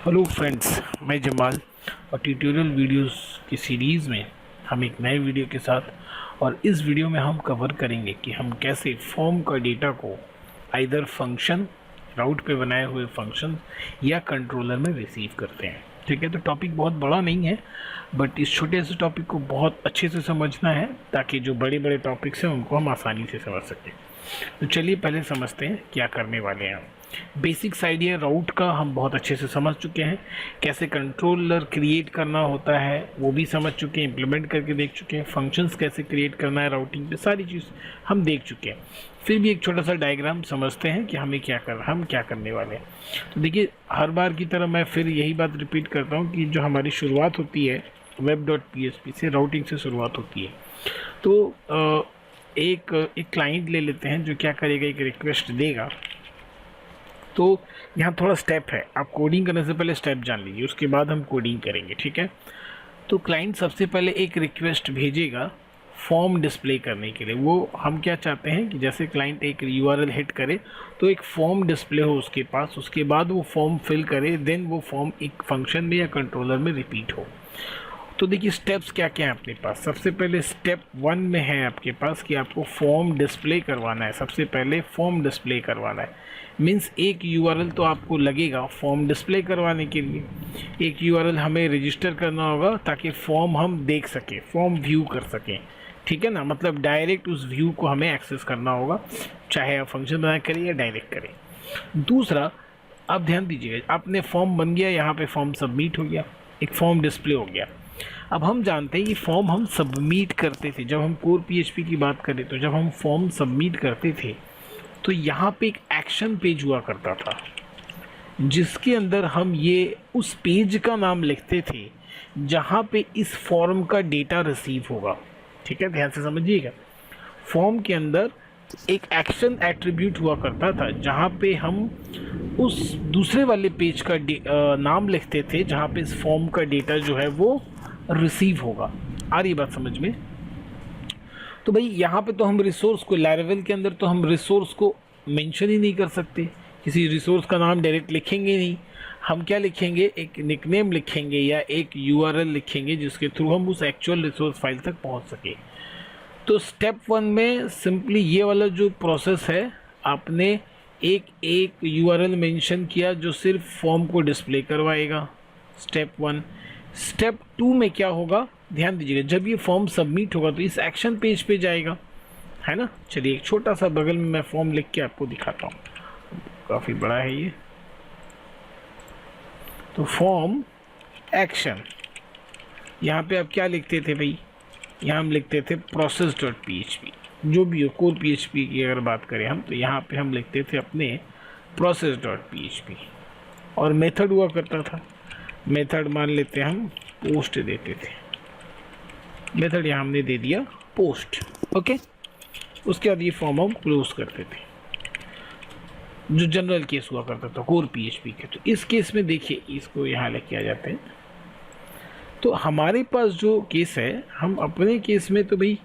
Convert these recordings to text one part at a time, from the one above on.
Hello friends, मैं जमाल और tutorial videos की सीरीज़ में हम एक नए वीडियो के साथ और इस वीडियो में हम कवर करेंगे कि हम कैसे फॉर्म का डेटा को आइदर फंक्शन राउट पे बनाए हुए फंक्शन या कंट्रोलर में रिसीव करते हैं। ठीक है, तो टॉपिक बहुत बड़ा नहीं है, बट इस छोटे से टॉपिक को बहुत अच्छे से समझना है ताकि जो बड़े बड़े टॉपिक्स हैं उनको हम आसानी से समझ सकें। तो चलिए पहले समझते हैं क्या करने वाले हैं हम। बेसिक्स आइडिया राउट का हम बहुत अच्छे से समझ चुके हैं, कैसे कंट्रोलर क्रिएट करना होता है वो भी समझ चुके हैं, इम्प्लीमेंट करके देख चुके हैं, फंक्शंस कैसे क्रिएट करना है राउटिंग पे सारी चीज़ हम देख चुके हैं। फिर भी एक छोटा सा डायग्राम समझते हैं कि हम क्या करने वाले हैं। तो देखिए, हर बार की तरह मैं फिर यही बात रिपीट करता हूँ कि जो हमारी शुरुआत होती है web.php से, राउटिंग से शुरुआत होती है। तो एक क्लाइंट ले लेते हैं जो क्या करेगा, एक रिक्वेस्ट देगा। तो यहाँ थोड़ा स्टेप है, आप कोडिंग करने से पहले स्टेप जान लीजिए, उसके बाद हम कोडिंग करेंगे। ठीक है, तो क्लाइंट सबसे पहले एक रिक्वेस्ट भेजेगा फॉर्म डिस्प्ले करने के लिए। वो हम क्या चाहते हैं कि जैसे क्लाइंट एक यूआरएल हिट करे तो एक फॉर्म डिस्प्ले हो उसके पास, उसके बाद वो फॉर्म फिल करे, देन वो फॉर्म एक फंक्शन में या कंट्रोलर में रिपीट हो। तो देखिए स्टेप्स क्या क्या है अपने पास। सबसे पहले स्टेप 1 में है आपके पास कि आपको फॉर्म डिस्प्ले करवाना है। सबसे पहले फॉर्म डिस्प्ले करवाना है, मीन्स एक यूआरएल तो आपको लगेगा फॉर्म डिस्प्ले करवाने के लिए। एक यूआरएल हमें रजिस्टर करना होगा ताकि फॉर्म हम देख सकें, फॉर्म व्यू कर सकें। ठीक है ना, मतलब डायरेक्ट उस व्यू को हमें एक्सेस करना होगा, चाहे आप फंक्शन बना करें या डायरेक्ट करें। दूसरा, आप ध्यान दीजिएगा, आपने फॉर्म बन गया, यहाँ पे फॉर्म सबमिट हो गया, एक फॉर्म डिस्प्ले हो गया। अब हम जानते हैं कि फॉर्म हम सबमिट करते थे, जब हम कोर पीएचपी की बात करें तो जब हम फॉर्म सबमिट करते थे तो यहाँ पे एक एक्शन पेज हुआ करता था जिसके अंदर हम ये उस पेज का नाम लिखते थे जहाँ पे इस फॉर्म का डेटा रिसीव होगा। ठीक है, ध्यान से समझिएगा। फॉर्म के अंदर एक एक्शन एट्रीब्यूट हुआ करता था जहाँ पे हम उस दूसरे वाले पेज का नाम लिखते थे जहाँ पे इस फॉर्म का डेटा जो है वो रिसीव होगा। आ रही बात समझ में? तो भाई यहाँ पे तो हम रिसोर्स को, लैरावेल के अंदर तो हम रिसोर्स को मेंशन ही नहीं कर सकते, किसी रिसोर्स का नाम डायरेक्ट लिखेंगे नहीं। हम क्या लिखेंगे, एक निकनेम लिखेंगे या एक यूआरएल लिखेंगे जिसके थ्रू हम उस एक्चुअल रिसोर्स फाइल तक पहुँच सके। तो स्टेप 1 में सिंपली ये वाला जो प्रोसेस है, आपने एक यूआरएल मेंशन किया जो सिर्फ फॉर्म को डिस्प्ले करवाएगा, स्टेप 1। स्टेप 2 में क्या होगा, ध्यान दीजिएगा, जब ये फॉर्म सबमिट होगा तो इस एक्शन पेज पे जाएगा, है ना। चलिए एक छोटा सा बगल में मैं फॉर्म लिख के आपको दिखाता हूँ, काफ़ी बड़ा है ये। तो फॉर्म एक्शन, यहाँ पे आप क्या लिखते थे भाई, यहाँ हम लिखते थे process.php, जो भी हो कोर PHP की अगर बात करें हम, तो यहाँ पे हम लिखते थे अपने process.php। और मेथड हुआ करता था, मेथड मान लेते हैं हम पोस्ट देते थे, मेथड यहाँ हमने दे दिया पोस्ट। ओके, उसके बाद ये फॉर्म हम क्लोज करते थे, जो जनरल केस हुआ करता था कोर PHP के। तो इस केस में देखिए, इसको यहाँ लेके आ जाते हैं। तो हमारे पास जो केस है, हम अपने केस में तो भाई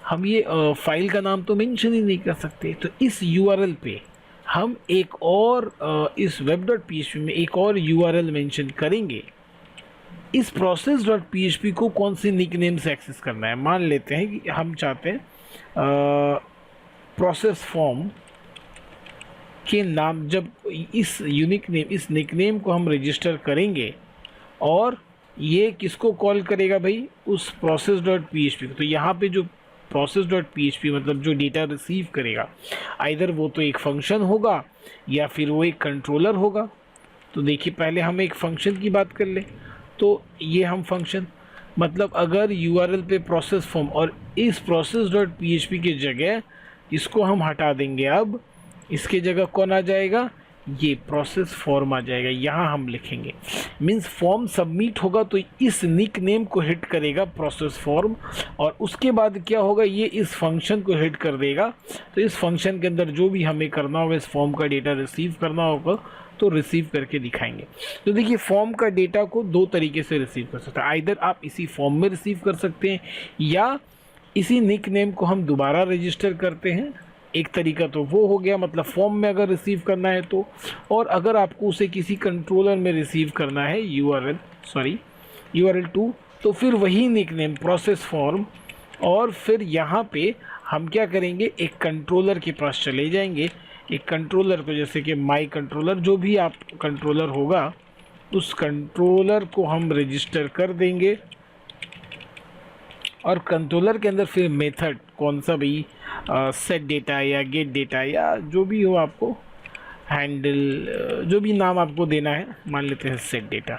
हम ये फाइल का नाम तो मेंशन ही नहीं कर सकते। तो इस यूआरएल पे हम एक और इस web.php में एक और यूआरएल मेंशन करेंगे। इस process.php को कौन सी निकनेम से एक्सेस करना है, मान लेते हैं कि हम चाहते हैं प्रोसेस फॉर्म के नाम, जब इस यूनिक नेम, इस निकनेम को हम रजिस्टर करेंगे और ये किसको कॉल करेगा भाई, उस process.php को। तो यहाँ पे जो process.php मतलब जो डेटा रिसीव करेगा, आइदर वो तो एक फंक्शन होगा या फिर वो एक कंट्रोलर होगा। तो देखिए पहले हम एक फंक्शन की बात कर लें। तो ये हम फंक्शन, मतलब अगर यूआरएल पे प्रोसेस फॉर्म और इस process.php की जगह इसको हम हटा देंगे, अब इसके जगह कौन आ जाएगा, ये प्रोसेस फॉर्म आ जाएगा। यहाँ हम लिखेंगे, मीन्स फॉर्म सबमिट होगा तो इस निक नेम को हिट करेगा प्रोसेस फॉर्म, और उसके बाद क्या होगा, ये इस फंक्शन को हिट कर देगा। तो इस फंक्शन के अंदर जो भी हमें करना होगा, इस फॉर्म का डेटा रिसीव करना होगा तो रिसीव करके दिखाएंगे। तो देखिए फॉर्म का डेटा को दो तरीके से रिसीव कर सकते हैं, आइदर आप इसी फॉर्म में रिसीव कर सकते हैं या इसी निक नेम को हम दोबारा रजिस्टर करते हैं एक तरीका तो वो हो गया, मतलब फॉर्म में अगर रिसीव करना है तो, और अगर आपको उसे किसी कंट्रोलर में रिसीव करना है URL2, तो फिर वही निकनेम प्रोसेस फॉर्म, और फिर यहाँ पे हम क्या करेंगे, एक कंट्रोलर के पास चले जाएंगे। एक कंट्रोलर को, जैसे कि माई कंट्रोलर, जो भी आप कंट्रोलर होगा उस कंट्रोलर को हम रजिस्टर कर देंगे, और कंट्रोलर के अंदर फिर मेथड कौन सा भी, सेट डेटा या गेट डेटा या जो भी हो, आपको हैंडल जो भी नाम आपको देना है, मान लेते हैं सेट डेटा,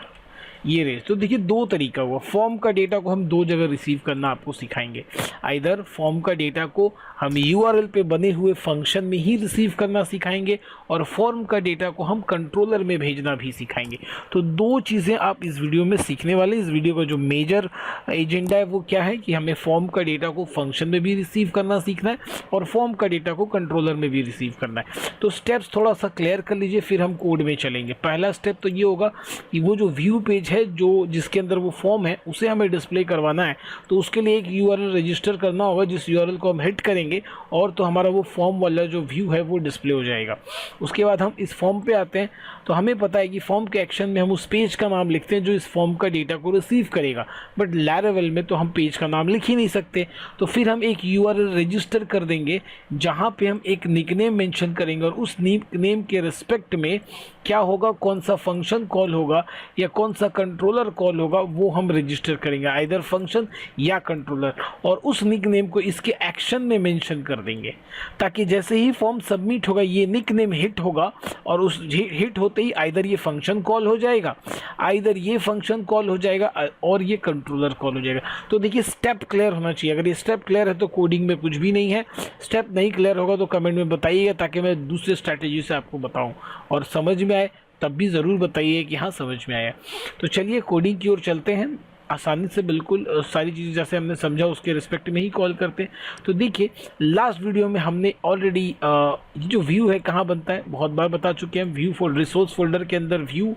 ये रहे। तो देखिए दो तरीका हुआ, फॉर्म का डेटा को हम दो जगह रिसीव करना आपको सिखाएंगे। आइदर फॉर्म का डेटा को हम URL पे बने हुए फंक्शन में ही रिसीव करना सिखाएंगे, और फॉर्म का डेटा को हम कंट्रोलर में भेजना भी सिखाएंगे। तो दो चीज़ें आप इस वीडियो में सीखने वाले। इस वीडियो का जो मेजर एजेंडा है वो क्या है कि हमें फॉर्म का डेटा को फंक्शन में भी रिसीव करना सीखना है, और फॉर्म का डेटा को कंट्रोलर में भी रिसीव करना है। तो स्टेप्स थोड़ा सा क्लियर कर लीजिए, फिर हम कोड में चलेंगे। पहला स्टेप तो ये होगा कि वो जो व्यू पेज है, जो जिसके अंदर वो फॉर्म है, उसे हमें डिस्प्ले करवाना है। तो उसके लिए एक URL रजिस्टर करना होगा, जिस URL को हम हिट करेंगे और तो हमारा वो फॉर्म वाला जो व्यू है वो डिस्प्ले हो जाएगा। उसके बाद हम इस फॉर्म पे आते हैं। तो हमें पता है कि फॉर्म के एक्शन में हम उस पेज का नाम लिखते हैं जो इस फॉर्म का डेटा को रिसीव करेगा, बट लैरावेल में तो हम पेज का नाम लिख ही नहीं सकते। तो फिर हम एक URL रजिस्टर कर देंगे जहाँ पे हम एक निकनेम मेंशन करेंगे, और उस निकनेम के रिस्पेक्ट में क्या होगा, कौन सा फंक्शन कॉल होगा या कौन सा कंट्रोलर कॉल होगा, वो हम रजिस्टर करेंगे, आइदर फंक्शन या कंट्रोलर, और उस निकनेम को इसके एक्शन में मेंशन कर देंगे, ताकि जैसे ही फॉर्म सबमिट होगा ये निकनेम हिट होगा, और उस हिट होते ही आइदर ये फंक्शन कॉल हो जाएगा, आइदर ये फंक्शन कॉल हो जाएगा, और ये कंट्रोलर कॉल हो जाएगा। तो देखिए स्टेप क्लियर होना चाहिए। अगर ये स्टेप क्लियर है तो कोडिंग में कुछ भी नहीं है। स्टेप नहीं क्लियर होगा तो कमेंट में बताइएगा, ताकि मैं दूसरे स्ट्रैटेजी से आपको बताऊं, और समझ में आए तब भी ज़रूर बताइए कि हाँ समझ में आया। तो चलिए कोडिंग की ओर चलते हैं। आसानी से बिल्कुल सारी चीज़ें जैसे हमने समझा उसके रिस्पेक्ट में ही कॉल करते हैं। तो देखिए लास्ट वीडियो में हमने ऑलरेडी ये जो व्यू है कहाँ बनता है बहुत बार बता चुके हैं। व्यू रिसोर्स फोल्डर के अंदर व्यू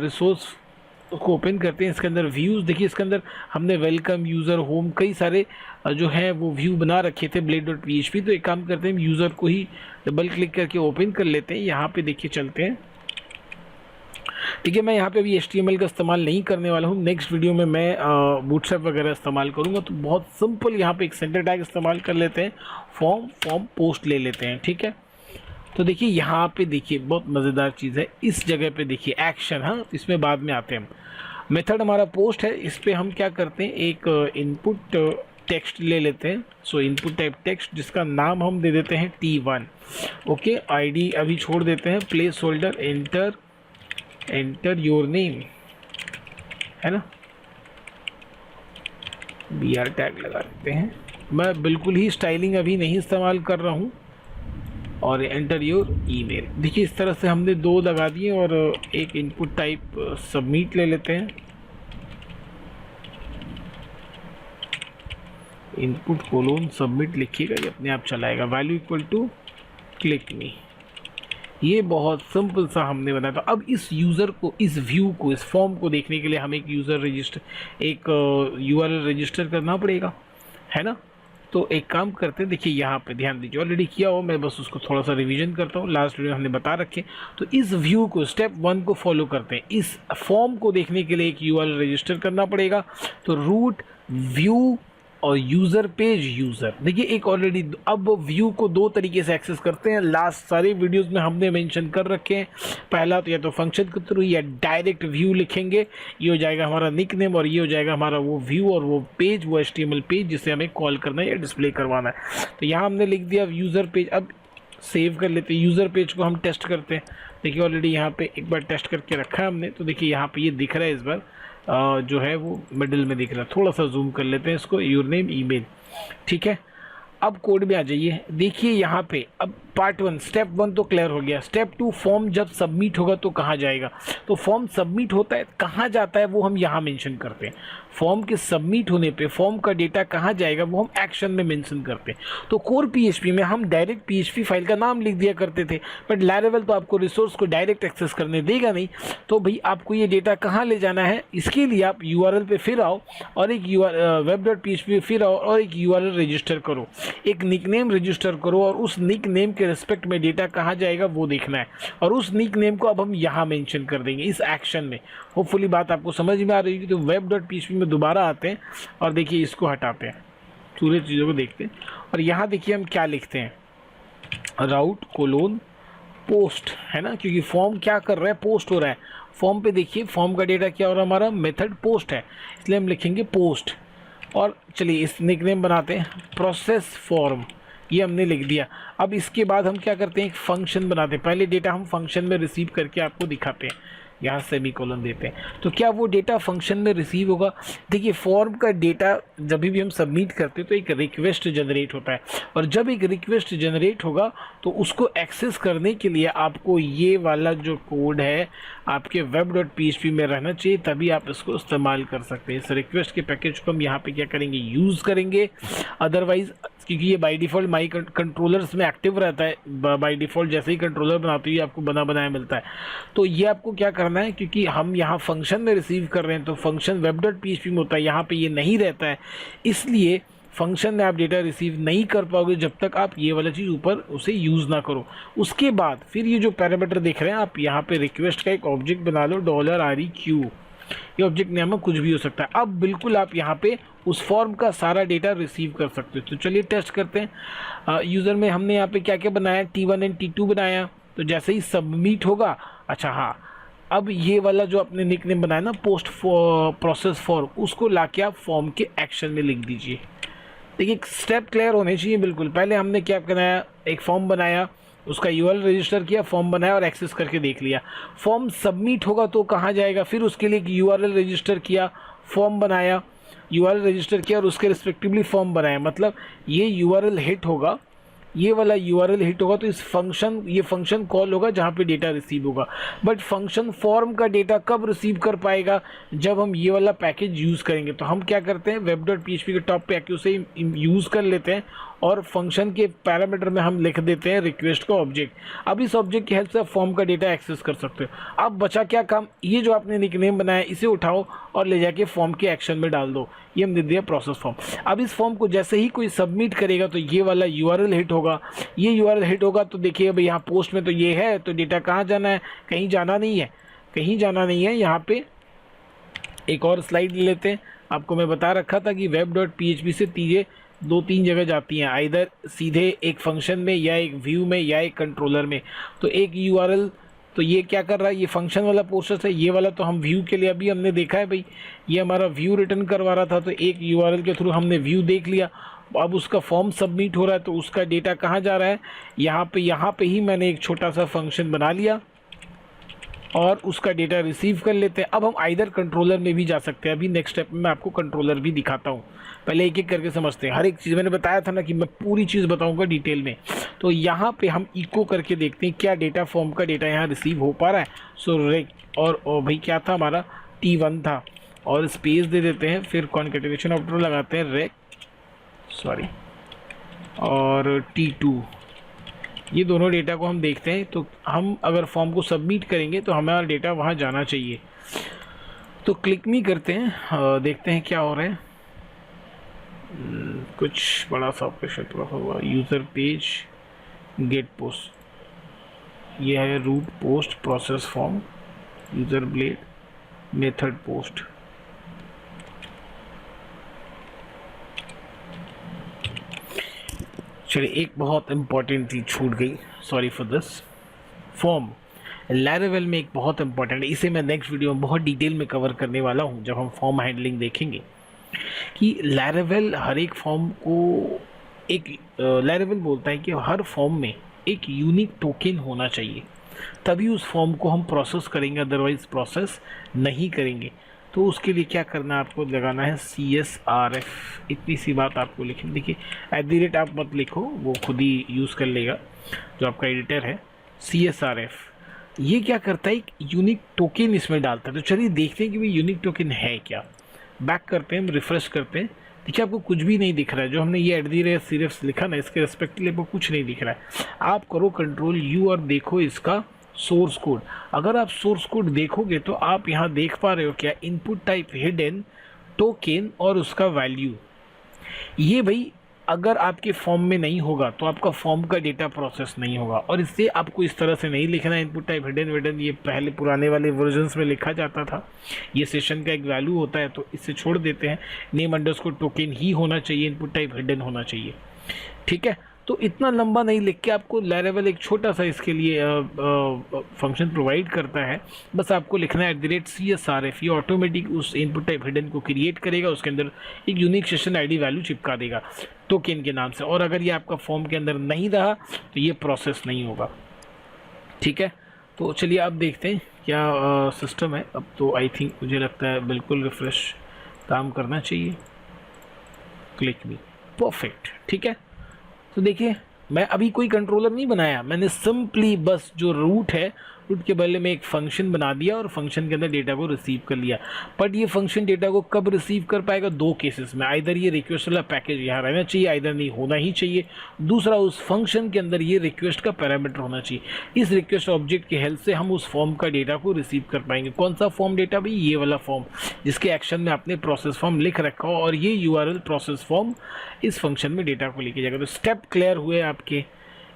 रिसोर्स को ओपन करते हैं। इसके अंदर व्यूज़ देखिए, इसके अंदर हमने वेलकम, यूज़र, होम, कई सारे जो हैं वो व्यू बना रखे थे blade.php। तो एक काम करते हैं, हम यूज़र को ही डबल क्लिक करके ओपन कर लेते हैं। यहाँ पे देखिए चलते हैं, ठीक है। मैं यहाँ पे अभी HTML का इस्तेमाल नहीं करने वाला हूँ। नेक्स्ट वीडियो में मैं बूटस्ट्रैप वगैरह इस्तेमाल करूँगा। तो बहुत सिंपल यहाँ पे एक सेंटर टैग इस्तेमाल कर लेते हैं, फॉर्म पोस्ट ले लेते हैं, ठीक है। तो देखिए यहाँ पे देखिए बहुत मज़ेदार चीज़ है, इस जगह पे देखिए एक्शन, हाँ इसमें बाद में आते हैं हम। मेथड हमारा पोस्ट है, इस पर हम क्या करते हैं, एक इनपुट टेक्स्ट ले लेते हैं। सो इनपुट टाइप टेक्स्ट जिसका नाम हम दे देते हैं T1, ओके। ID अभी छोड़ देते हैं, place holder, enter your name, है ना, BR टैग लगा देते हैं। मैं बिल्कुल ही स्टाइलिंग अभी नहीं इस्तेमाल कर रहा हूँ। और एंटर योर ईमेल, देखिए इस तरह से हमने दो लगा दिए। और एक इनपुट टाइप सबमिट ले लेते हैं, इनपुट कोलोन सबमिट लिखिएगा, ये अपने आप चलाएगा। Value equal to click me, ये बहुत सिंपल सा हमने बनाया था। अब इस यूज़र को, इस व्यू को, इस फॉर्म को देखने के लिए हमें एक URL रजिस्टर करना पड़ेगा, है ना। तो एक काम करते हैं, देखिए यहाँ पे ध्यान दीजिए, ऑलरेडी किया हो, मैं बस उसको थोड़ा सा रिवीजन करता हूँ, लास्ट वीडियो हमने बता रखे। तो इस व्यू को स्टेप 1 को फॉलो करते हैं। इस फॉर्म को देखने के लिए एक URL रजिस्टर करना पड़ेगा। तो रूट व्यू और यूज़र पेज यूज़र, देखिए एक ऑलरेडी। अब व्यू को दो तरीके से एक्सेस करते हैं, लास्ट सारे वीडियोस में हमने मेंशन कर रखे हैं। पहला तो या तो फंक्शन के थ्रू या डायरेक्ट व्यू लिखेंगे, ये हो जाएगा हमारा निकनेम, और ये हो जाएगा हमारा वो व्यू और वो पेज, वो HTML पेज जिसे हमें कॉल करना है या डिस्प्ले करवाना है। तो यहाँ हमने लिख दिया यूज़र पेज। अब सेव कर लेते हैं, यूज़र पेज को हम टेस्ट करते हैं। देखिए ऑलरेडी यहाँ पर एक बार टेस्ट करके रखा है हमने। तो देखिए यहाँ पर ये दिख रहा है, इस बार जो है वो मिडिल में दिख रहा है। थोड़ा सा जूम कर लेते हैं इसको, योर नेम ईमेल, ठीक है। अब कोड में आ जाइए, देखिए यहाँ पे अब पार्ट 1 स्टेप 1 तो क्लियर हो गया। स्टेप 2 फॉर्म जब सबमिट होगा तो कहाँ जाएगा। तो फॉर्म सबमिट होता है, कहाँ जाता है वो हम यहाँ मेंशन करते हैं। फॉर्म के सबमिट होने पे फॉर्म का डेटा कहाँ जाएगा वो हम एक्शन में मेंशन करते हैं। तो कोर पीएचपी में हम डायरेक्ट पीएचपी फाइल का नाम लिख दिया करते थे, बट लैरावेल तो आपको रिसोर्स को डायरेक्ट एक्सेस करने देगा नहीं। तो भाई आपको ये डेटा कहाँ ले जाना है, इसके लिए आप यूआरएल पे फिर आओ और एक web.php पे फिर आओ और एक यूआरएल रजिस्टर करो, एक निकनेम रजिस्टर करो और उस निकनेम के रिस्पेक्ट में डेटा कहाँ जाएगा वो देखना है। और उस निकनेम को अब हम यहाँ मेंशन कर देंगे इस एक्शन में। होपफुली बात आपको समझ में आ रही होगी। तो web.php में दोबारा आते हैं और देखिए इसको हटाते हैं, पूरे चीज़ों को देखते हैं और यहाँ देखिए हम क्या लिखते हैं, राउट कोलोन पोस्ट, है ना, क्योंकि फॉर्म क्या कर रहा है, पोस्ट हो रहा है। फॉर्म पे देखिए फॉर्म का डेटा क्या हो रहा है, हमारा मेथड पोस्ट है, इसलिए हम लिखेंगे पोस्ट। और चलिए इस निकनेम बनाते हैं प्रोसेस फॉर्म, ये हमने लिख दिया। अब इसके बाद हम क्या करते हैं, एक फंक्शन बनाते हैं। पहले डेटा हम फंक्शन में रिसीव करके आपको दिखाते हैं, यहाँ सेमीकोलन देते हैं। तो क्या वो डेटा फंक्शन में रिसीव होगा, देखिए फॉर्म का डेटा जब भी हम सबमिट करते हैं तो एक रिक्वेस्ट जनरेट होता है, और जब एक रिक्वेस्ट जनरेट होगा तो उसको एक्सेस करने के लिए आपको ये वाला जो कोड है आपके web.php में रहना चाहिए, तभी आप इसको इस्तेमाल कर सकते हैं। इस रिक्वेस्ट के पैकेज को हम यहाँ पे क्या करेंगे, यूज़ करेंगे। अदरवाइज़ क्योंकि ये बाय डिफ़ॉल्ट माई कंट्रोलर्स में एक्टिव रहता है, बाय डिफ़ॉल्ट जैसे ही कंट्रोलर बनाते ही आपको बना बनाया मिलता है। तो ये आपको क्या करना है, क्योंकि हम यहाँ फंक्शन में रिसीव कर रहे हैं तो फंक्शन web.php में होता है, यहाँ पे ये नहीं रहता है, इसलिए फंक्शन में आप डेटा रिसीव नहीं कर पाओगे जब तक आप ये वाला चीज़ ऊपर उसे यूज़ ना करो। उसके बाद फिर ये जो पैरामीटर देख रहे हैं आप, यहाँ पे रिक्वेस्ट का एक ऑब्जेक्ट बना लो $REQ, ये ऑब्जेक्ट नेम में कुछ भी हो सकता है। अब बिल्कुल आप यहाँ पे उस फॉर्म का सारा डेटा रिसीव कर सकते हो। तो चलिए टेस्ट करते हैं। यूज़र में हमने यहाँ पे क्या क्या बनाया, T1 एंड T2 बनाया। तो जैसे ही सबमिट होगा, अच्छा हाँ, अब ये वाला जो आपने निकनेम बनाया ना पोस्ट प्रोसेस फॉर्म, उसको लाके आप फॉर्म के एक्शन में लिख दीजिए। देखिए स्टेप क्लियर होने चाहिए बिल्कुल। पहले हमने क्या बनाया, एक फॉर्म बनाया, उसका यूआरएल रजिस्टर किया, फॉर्म बनाया और एक्सेस करके देख लिया। फॉर्म सबमिट होगा तो कहाँ जाएगा, फिर उसके लिए एक यूआरएल रजिस्टर किया, फॉर्म बनाया, यूआरएल रजिस्टर किया और उसके रिस्पेक्टिवली फॉर्म बनाया। मतलब ये यूआरएल हिट होगा, ये वाला यूआरएल हिट होगा तो इस फंक्शन, ये फंक्शन कॉल होगा जहाँ पे डेटा रिसीव होगा। बट फंक्शन फॉर्म का डेटा कब रिसीव कर पाएगा, जब हम ये वाला पैकेज यूज़ करेंगे। तो हम क्या करते हैं, web.php के टॉप पे आके उसे यूज़ कर लेते हैं और फंक्शन के पैरामीटर में हम लिख देते हैं रिक्वेस्ट का ऑब्जेक्ट। अब इस ऑब्जेक्ट की हेल्प से आप फॉर्म का डेटा एक्सेस कर सकते हो। अब बचा क्या काम, ये जो आपने निकनेम बनाया इसे उठाओ और ले जाके फॉर्म के एक्शन में डाल दो। ये हम दे दिया प्रोसेस फॉर्म। अब इस फॉर्म को जैसे ही कोई सबमिट करेगा तो ये वाला यूआरएल हिट होगा। ये यूआरएल हिट होगा तो देखिए अब यहाँ पोस्ट में तो ये है, तो डेटा कहाँ जाना है, कहीं जाना नहीं है, कहीं जाना नहीं है। यहाँ पे एक और स्लाइड ले लेते हैं। आपको मैं बता रखा था कि web.php से चीज़ें 2-3 जगह जाती हैं, आइदर सीधे एक फंक्शन में या एक व्यू में या एक कंट्रोलर में। तो एक यूआरएल, तो ये क्या कर रहा है, ये फंक्शन वाला प्रोसेस है। ये वाला तो हम व्यू के लिए अभी हमने देखा है भाई, ये हमारा व्यू रिटर्न करवा रहा था, तो एक यूआरएल के थ्रू हमने व्यू देख लिया। अब उसका फॉर्म सबमिट हो रहा है तो उसका डेटा कहाँ जा रहा है, यहाँ पे ही मैंने एक छोटा सा फंक्शन बना लिया और उसका डेटा रिसीव कर लेते हैं। अब हम आइदर कंट्रोलर में भी जा सकते हैं। अभी नेक्स्ट स्टेप में मैं आपको कंट्रोलर भी दिखाता हूँ, पहले एक एक करके समझते हैं। हर एक चीज़ मैंने बताया था ना कि मैं पूरी चीज़ बताऊँगा डिटेल में। तो यहाँ पे हम इको करके देखते हैं क्या डेटा, फॉर्म का डेटा यहाँ रिसीव हो पा रहा है। सो रेक और भाई क्या था हमारा, T1 था, और स्पेस दे देते हैं, फिर कॉन्केटिनेशन ऑपरेटर लगाते हैं, रेक और T2। ये दोनों डेटा को हम देखते हैं। तो हम अगर फॉर्म को सबमिट करेंगे तो हमारा डेटा वहाँ जाना चाहिए। तो क्लिक मी करते हैं, देखते हैं क्या हो रहा है। कुछ बड़ा सा ऑपरेशन हुआ, यूज़र पेज, गेट पोस्ट, ये है route post, process form, user blade, method post. चलिए एक बहुत इंपॉर्टेंट चीज़ छूट गई, sorry for this. Form Laravel में एक बहुत इंपॉर्टेंट है, इसे मैं नेक्स्ट वीडियो में बहुत डिटेल में कवर करने वाला हूँ जब हम फॉर्म हैंडलिंग देखेंगे। कि लैरावेल हर एक फॉर्म को एक लैरावेल बोलता है कि हर फॉर्म में एक यूनिक टोकन होना चाहिए, तभी उस फॉर्म को हम प्रोसेस करेंगे, अदरवाइज प्रोसेस नहीं करेंगे। तो उसके लिए क्या करना है, आपको लगाना है CSRF। इतनी सी बात आपको लिखनी, देखिए @ आप मत लिखो, वो खुद ही यूज़ कर लेगा जो आपका एडिटर है। CSRF ये क्या करता है, एक यूनिक टोकन इसमें डालता है। तो चलिए देखते हैं कि भाई यूनिक टोकन है क्या। बैक करते हैं, हम रिफ्रेश करते हैं, देखिए आपको कुछ भी नहीं दिख रहा है। जो हमने ये @सिर्फ लिखा ना, इसके रिस्पेक्टली आपको कुछ नहीं दिख रहा है। आप करो Ctrl+U और देखो इसका सोर्स कोड। अगर आप सोर्स कोड देखोगे तो आप यहाँ देख पा रहे हो क्या, इनपुट टाइप हिडन, टोकन और उसका वैल्यू। ये भाई अगर आपके फॉर्म में नहीं होगा तो आपका फॉर्म का डेटा प्रोसेस नहीं होगा। और इससे आपको इस तरह से नहीं लिखना है इनपुट टाइप हिडन विडन, ये पहले पुराने वाले वर्जन्स में लिखा जाता था। ये सेशन का एक वैल्यू होता है तो इससे छोड़ देते हैं। नेम अंडरस्कोर टोकन ही होना चाहिए, इनपुट टाइप हिडन होना चाहिए, ठीक है। तो इतना लंबा नहीं लिख के आपको लैरेवल एक छोटा सा इसके लिए फंक्शन प्रोवाइड करता है। बस आपको लिखना है @CSRF, ये ऑटोमेटिक उस इनपुट टाइप हिडन को क्रिएट करेगा, उसके अंदर एक यूनिक सेशन आईडी वैल्यू चिपका देगा टोकन के नाम से। और अगर ये आपका फॉर्म के अंदर नहीं रहा तो ये प्रोसेस नहीं होगा, ठीक है। तो चलिए अब देखते हैं क्या सिस्टम है। अब तो आई थिंक मुझे लगता है बिल्कुल रिफ्रेश काम करना चाहिए। क्लिक मी, परफेक्ट, ठीक है। तो देखिए मैं अभी कोई कंट्रोलर नहीं बनाया, मैंने सिंपली बस जो रूट है, रूट के बदले में एक फंक्शन बना दिया और फंक्शन के अंदर डेटा को रिसीव कर लिया। बट ये फंक्शन डेटा को कब रिसीव कर पाएगा, दो केसेस में। आइदर ये रिक्वेस्ट वाला पैकेज यहाँ रहना चाहिए, आइदर नहीं होना ही चाहिए। दूसरा, उस फंक्शन के अंदर ये रिक्वेस्ट का पैरामीटर होना चाहिए। इस रिक्वेस्ट ऑब्जेक्ट की हेल्प से हम उस फॉर्म का डेटा को रिसीव कर पाएंगे। कौन सा फॉर्म डेटा भाई, ये वाला फॉर्म जिसके एक्शन में आपने प्रोसेस फॉर्म लिख रखा हो, और ये URL प्रोसेस फॉर्म इस फंक्शन में डेटा को लेके जाएगा। तो स्टेप क्लियर हुए आपके,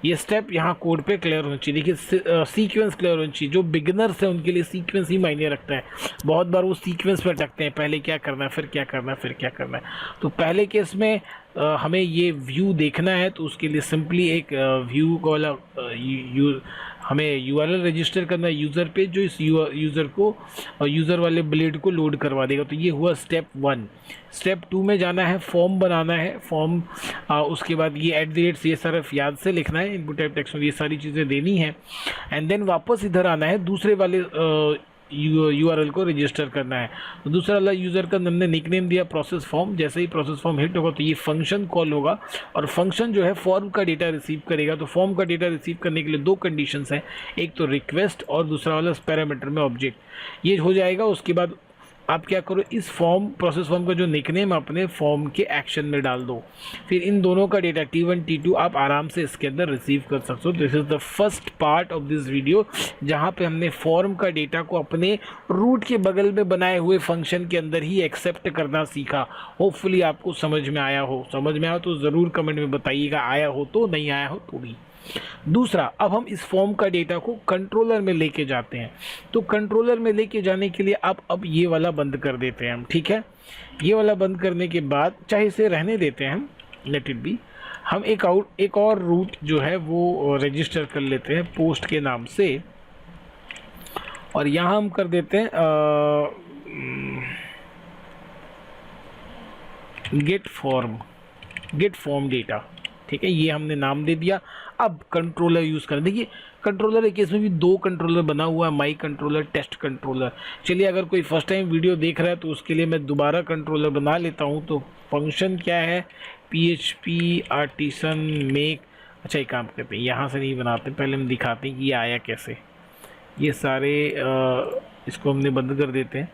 ये स्टेप यहाँ कोड पे क्लियर होना चाहिए। देखिए सीक्वेंस क्लियर होना चाहिए। जो बिगिनर्स है उनके लिए सीक्वेंस ही मायने रखता है। बहुत बार वो सीक्वेंस पे अटकते हैं, पहले क्या करना है, फिर क्या करना है, फिर क्या करना है। तो पहले केस में हमें ये व्यू देखना है, तो उसके लिए सिंपली एक व्यू वाला हमें URL रजिस्टर करना है यूज़र पे, जो इस यूज़र को यूज़र वाले ब्लेड को लोड करवा देगा। तो ये हुआ स्टेप 1। स्टेप 2 में जाना है, फॉर्म बनाना है। फॉर्म उसके बाद ये @CSRF याद से लिखना है, इनपुट टाइप टेक्स्ट में ये सारी चीज़ें देनी है। एंड देन वापस इधर आना है, दूसरे वाले URL को रजिस्टर करना है। तो दूसरा वाला यूज़र का हमने निकनेम दिया प्रोसेस फॉर्म। जैसे ही प्रोसेस फॉर्म हिट होगा तो ये फंक्शन कॉल होगा, और फंक्शन जो है फॉर्म का डेटा रिसीव करेगा। तो फॉर्म का डेटा रिसीव करने के लिए दो कंडीशंस हैं, एक तो रिक्वेस्ट और दूसरा वाला पैरामीटर में ऑब्जेक्ट। ये हो जाएगा, उसके बाद आप क्या करो, इस फॉर्म प्रोसेस फॉर्म का जो निकनेम अपने फॉर्म के एक्शन में डाल दो। फिर इन दोनों का डेटा T1 T2 आप आराम से इसके अंदर रिसीव कर सकते हो। This is the first part of this video, जहां पे हमने फॉर्म का डेटा को अपने रूट के बगल में बनाए हुए फंक्शन के अंदर ही एक्सेप्ट करना सीखा। होपफुली आपको समझ में आया हो। समझ में आया तो ज़रूर कमेंट में बताइएगा, आया हो तो, नहीं आया हो तो भी। दूसरा, अब हम इस फॉर्म का डेटा को कंट्रोलर में लेके जाते हैं। तो कंट्रोलर में लेके जाने के लिए आप अब ये वाला बंद कर देते हैं हम, ठीक है। ये वाला बंद करने के बाद, चाहे इसे रहने देते हैं हम, लेट इट बी, हम एक और रूट जो है वो रजिस्टर कर लेते हैं पोस्ट के नाम से, और यहाँ हम कर देते हैं गेट फॉर्म डेटा, ठीक है। ये हमने नाम दे दिया। अब कंट्रोलर यूज़ करें। देखिए कंट्रोलर के केस में भी दो कंट्रोलर बना हुआ है, माई कंट्रोलर, टेस्ट कंट्रोलर। चलिए अगर कोई फर्स्ट टाइम वीडियो देख रहा है तो उसके लिए मैं दोबारा कंट्रोलर बना लेता हूँ। तो फंक्शन क्या है, PHP आर्टिसन मेक। अच्छा एक काम करते हैं, यहाँ से नहीं बनाते, पहले हम दिखाते हैं कि ये आया कैसे। ये सारे इसको हमने बंद कर देते हैं।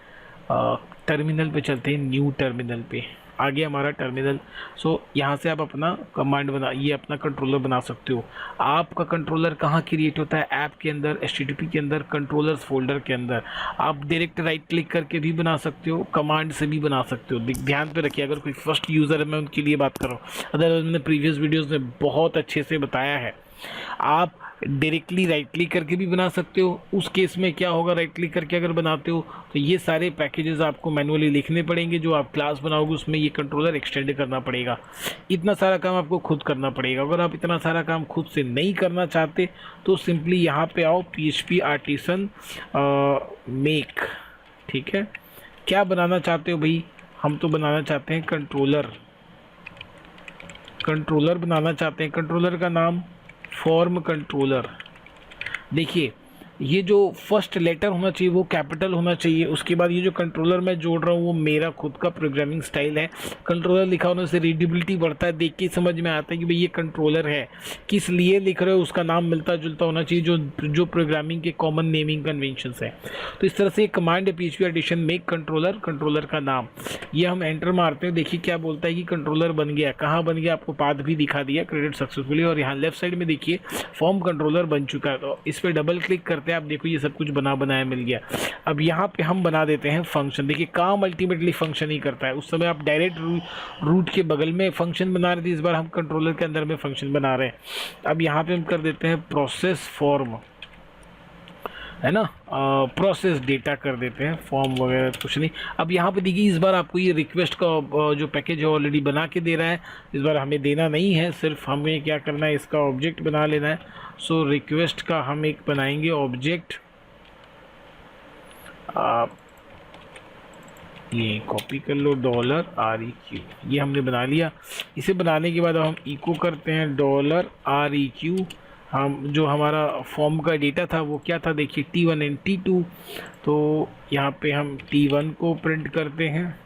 टर्मिनल पे चलते हैं, न्यू टर्मिनल पे आ गया हमारा टर्मिनल। सो यहाँ से आप अपना कमांड बना, ये अपना कंट्रोलर बना सकते हो। आपका कंट्रोलर कहाँ क्रिएट होता है, ऐप के अंदर, HTTP के अंदर, कंट्रोलर्स फोल्डर के अंदर। आप डायरेक्ट राइट क्लिक करके भी बना सकते हो, कमांड से भी बना सकते हो। ध्यान पे रखिए, अगर कोई फर्स्ट यूज़र है, मैं उनके लिए बात कर रहा हूँ। अदरवाइज मैंने प्रीवियस वीडियोज़ में बहुत अच्छे से बताया है। आप डायरेक्टली राइट क्लिक करके भी बना सकते हो। उस केस में क्या होगा, राइट क्लिक करके अगर बनाते हो तो ये सारे पैकेजेस आपको मैनुअली लिखने पड़ेंगे। जो आप क्लास बनाओगे उसमें ये कंट्रोलर एक्सटेंड करना पड़ेगा। इतना सारा काम आपको खुद करना पड़ेगा। अगर आप इतना सारा काम खुद से नहीं करना चाहते तो सिंपली यहाँ पे आओ, PHP आर्टिसन मेक, ठीक है। क्या बनाना चाहते हो भाई, हम तो बनाना चाहते हैं कंट्रोलर बनाना चाहते हैं। कंट्रोलर का नाम फॉर्म कंट्रोलर। देखिए ये जो फर्स्ट लेटर होना चाहिए वो कैपिटल होना चाहिए। उसके बाद ये जो कंट्रोलर मैं जोड़ रहा हूँ वो मेरा खुद का प्रोग्रामिंग स्टाइल है। कंट्रोलर लिखा होने से रीडेबिलिटी बढ़ता है, देख के समझ में आता है कि भाई ये कंट्रोलर है, किस लिए लिख रहे हो उसका नाम मिलता जुलता होना चाहिए, जो प्रोग्रामिंग के कॉमन नेमिंग कन्वेंशंस है। तो इस तरह से एक कमांड है PHP artisan make controller, controller का नाम, ये हम एंटर मारते हैं। देखिए क्या बोलता है कि कंट्रोलर बन गया। कहाँ बन गया आपको पाथ भी दिखा दिया, क्रेडिट सक्सेसफुली। और यहाँ लेफ्ट साइड में देखिए फॉर्म कंट्रोलर बन चुका है। तो इस पर डबल क्लिक करते हैं, आप देखो ये सब कुछ बना बनाया मिल गया। अब यहाँ पे हम बना देते हैं फंक्शन। देखिए काम अल्टीमेटली फंक्शन ही करता है। उस समय आप डायरेक्ट रूट के बगल में फंक्शन बना रहे थे, इस बार हम कंट्रोलर के अंदर में फंक्शन बना रहे हैं। अब यहाँ पे हम कर देते हैं प्रोसेस फॉर्म, है ना, प्रोसेस डेटा कर देते हैं, फॉर्म वगैरह कुछ नहीं। अब यहाँ पे देखिए इस बार आपको ये रिक्वेस्ट का जो पैकेज है ऑलरेडी बना के दे रहा है, इस बार हमें देना नहीं है, सिर्फ हमें क्या करना है इसका ऑब्जेक्ट बना लेना है। सो रिक्वेस्ट का हम एक बनाएंगे ऑब्जेक्ट, आप ये कॉपी कर लो $REQ, ये हमने बना लिया। इसे बनाने के बाद हम इको करते हैं $REQ। हम जो हमारा फॉर्म का डेटा था वो क्या था, देखिए T1 एंड T2। तो यहाँ पे हम T1 को प्रिंट करते हैं,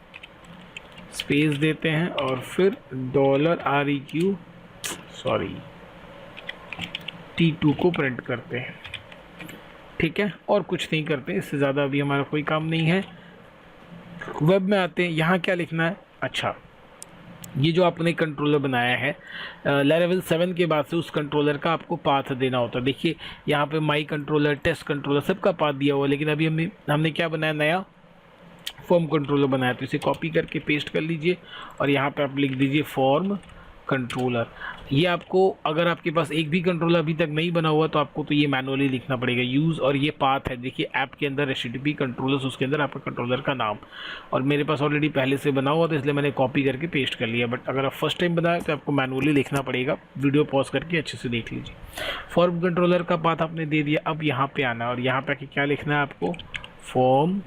स्पेस देते हैं और फिर $REQ T2 को प्रिंट करते हैं। ठीक है, और कुछ नहीं करते, इससे ज़्यादा अभी हमारा कोई काम नहीं है। वेब में आते हैं, यहाँ क्या लिखना है, अच्छा ये जो आपने कंट्रोलर बनाया है लेवल 7 के बाद से उस कंट्रोलर का आपको पाथ देना होता है। देखिए यहाँ पे माई कंट्रोलर, टेस्ट कंट्रोलर, सबका पाथ दिया हुआ, लेकिन अभी हमने क्या बनाया, नया फॉर्म कंट्रोलर बनाया। तो इसे कॉपी करके पेस्ट कर लीजिए और यहाँ पे आप लिख दीजिए फॉर्म कंट्रोलर। ये आपको, अगर आपके पास एक भी कंट्रोलर अभी तक नहीं बना हुआ तो आपको तो ये मैनुअली लिखना पड़ेगा यूज़। और ये पाथ है, देखिए ऐप के अंदर HTTP कंट्रोलर्स, उसके अंदर आपका कंट्रोलर का नाम, और मेरे पास ऑलरेडी पहले से बना हुआ था इसलिए मैंने कॉपी करके पेस्ट कर लिया। बट अगर आप फर्स्ट टाइम बनाए तो आपको मैनुअली लिखना पड़ेगा। वीडियो पॉज करके अच्छे से देख लीजिए। फॉर्म कंट्रोलर का पाथ आपने दे दिया। अब यहाँ पर आना है और यहाँ पर क्या लिखना है आपको, फॉर्म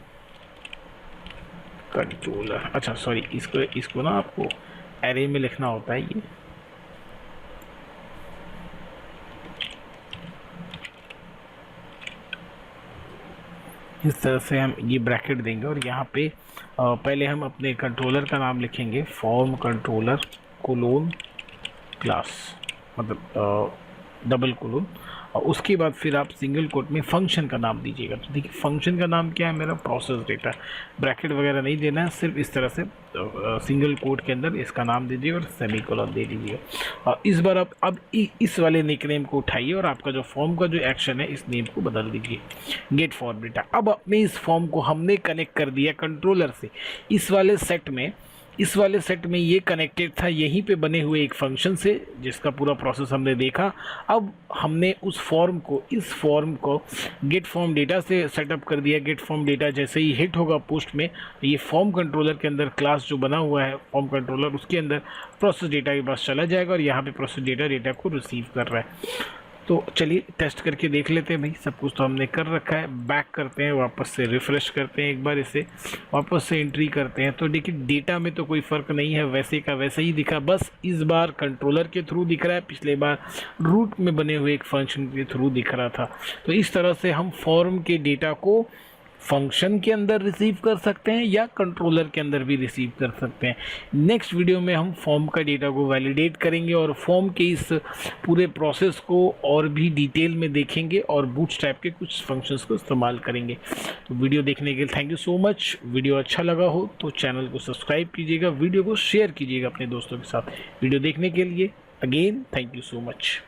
कंट्रोलर, अच्छा सॉरी, इसको ना आपको एरे में लिखना होता है। ये इस तरह से हम ये ब्रैकेट देंगे और यहाँ पे पहले हम अपने कंट्रोलर का नाम लिखेंगे, फॉर्म कंट्रोलर कोलोन क्लास, मतलब डबल कोलोन, और उसके बाद फिर आप सिंगल कोट में फंक्शन का नाम दीजिएगा। तो देखिए फंक्शन का नाम क्या है मेरा, प्रोसेस डेटा। ब्रैकेट वगैरह नहीं देना है, सिर्फ इस तरह से सिंगल कोट के अंदर इसका नाम दीजिए और सेमीकोलन दे दीजिए। और इस बार आप अब इस वाले निकनेम को उठाइए और आपका जो फॉर्म का जो एक्शन है इस नेम को बदल दीजिए, गेट फॉर्म डेटा। अब अपने इस फॉर्म को हमने कनेक्ट कर दिया कंट्रोलर से। इस वाले सेट में ये कनेक्टेड था यहीं पे बने हुए एक फंक्शन से, जिसका पूरा प्रोसेस हमने देखा। अब हमने इस फॉर्म को गेट फॉर्म डेटा से सेटअप कर दिया। गेट फॉर्म डेटा जैसे ही हिट होगा पोस्ट में, ये फॉर्म कंट्रोलर के अंदर क्लास जो बना हुआ है फॉर्म कंट्रोलर, उसके अंदर प्रोसेस डेटा के पास चला जाएगा और यहाँ पे प्रोसेस डेटा को रिसीव कर रहा है। तो चलिए टेस्ट करके देख लेते हैं भाई। सब कुछ तो हमने कर रखा है। बैक करते हैं, वापस से रिफ़्रेश करते हैं, एक बार इसे वापस से एंट्री करते हैं। तो देखिए डेटा में तो कोई फ़र्क नहीं है, वैसे का वैसे ही दिखा, बस इस बार कंट्रोलर के थ्रू दिख रहा है, पिछले बार रूट में बने हुए एक फंक्शन के थ्रू दिख रहा था। तो इस तरह से हम फॉर्म के डेटा को फंक्शन के अंदर रिसीव कर सकते हैं या कंट्रोलर के अंदर भी रिसीव कर सकते हैं। नेक्स्ट वीडियो में हम फॉर्म का डेटा को वैलिडेट करेंगे और फॉर्म के इस पूरे प्रोसेस को और भी डिटेल में देखेंगे और बूटस्ट्रैप के कुछ फंक्शंस को इस्तेमाल करेंगे। तो वीडियो देखने के लिए thank you so much. Video अच्छा लगा हो तो चैनल को सब्सक्राइब कीजिएगा, वीडियो को शेयर कीजिएगा अपने दोस्तों के साथ। वीडियो देखने के लिए again thank you so much.